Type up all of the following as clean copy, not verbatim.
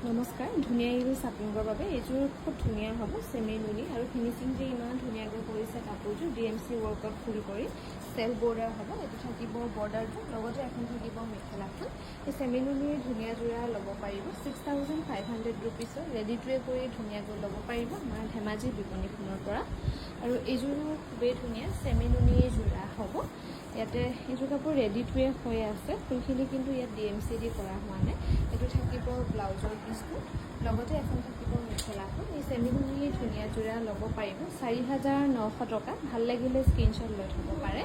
নমস্কাৰ ধুনীয়া ইউজ আপোনালোকৰ বাবে এইযোৰ খুব ধুনীয়া হ'ব চেমি নুনি আৰু ফিনিচিং যে ইমান ধুনীয়াকৈ কৰিছে কাপোৰযোৰ DMC ৱৰ্কত ফুল কৰি চেল্ফ বৰ্ডাৰ হ'ব এইটো থাকিব বৰ্ডাৰটো লগতে এখন থাকিব মেখেলাখন এই চেমি নুনিৰ ধুনীয়া যোৰা ল'ব পাৰিব 6500 ৰুপিছৰ ৰেডি টু কৰি ধুনীয়াকৈ ল'ব পাৰিব আমাৰ ধেমাজি বিপণীখনৰ পৰা আৰু এইযোৰো খুবেই ধুনীয়া চেমি নুনিৰ যোৰা হ'ব ইয়াতে এইযোৰ কাপোৰ ৰেডি টু হৈ আছে ফুলখিনি কিন্তু ইয়াত DMC দি কৰা হোৱা নাই এইটো থাকিব ব্লাউজৰ পিছটো লগতে এখন থাকিব মেখেলাখন এই চেমি নুনিৰ ধুনীয়া যোৰা ল'ব পাৰিব 4900 টকা ভাল লাগিলে স্ক্ৰীনশ্বট লৈ থ'ব পাৰে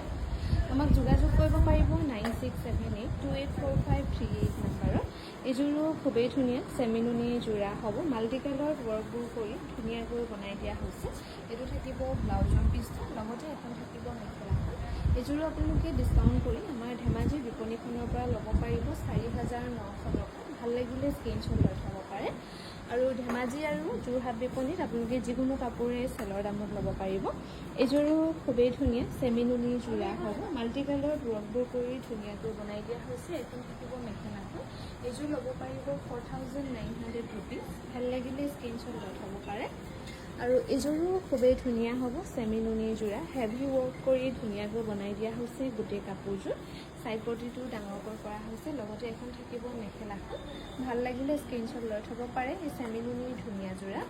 আমাক যোগাযোগ কৰিব পাৰিব 9678284538 নম্বৰত এইযোৰো খুবেই ধুনীয়া চেমি নুনিৰ যোৰা হ'ব মাল্টি কালাৰত ৱৰ্কবোৰ কৰি ধুনীয়াকৈ বনাই দিয়া হৈছে এইটো থাকিব ব্লাউজৰ পিছটো লগতে এখন থাকিব মেখেলাখন এইযোৰো আপোনালোকে ডিছকাউণ্ট কৰি আমাৰ ধেমাজি বিপণীখনৰ পৰা ল'ব পাৰিব 4900 টকা ভাল লাগিলে স্ক্ৰীনশ্বট লৈ থ'ব পাৰে আৰু ধেমাজি আৰু যোৰহাট বিপণীত আপোনালোকে যিকোনো কাপোৰে চেলৰ দামত ল'ব পাৰিব এইযোৰো খুবেই ধুনীয়া চেমি নুনি যোৰা হ'ব মাল্টি কালাৰত ৱৰ্কবোৰ কৰি ধুনীয়াকৈ বনাই দিয়া হৈছে এখন থাকিব মেখেলাখন এইযোৰ ল'ব পাৰিব 4900 ৰুপিজ ভাল লাগিলে স্ক্ৰীনশ্বট লৈ থ'ব পাৰে আৰু এইযোৰো খুবেই ধুনীয়া হ'ব চেমি নুনিৰ যোৰা হেভি ৱৰ্ক কৰি ধুনীয়াকৈ বনাই দিয়া হৈছে গোটেই কাপোৰযোৰ সাইড পটিটো ডাঙৰকৈ কৰা হৈছে লগতে এখন থাকিব মেখেলাখন ভাল লাগিলে স্ক্ৰীনশ্বট লৈ থ'ব পাৰে এই চেমি নুনিৰ ধুনীয়া যোৰা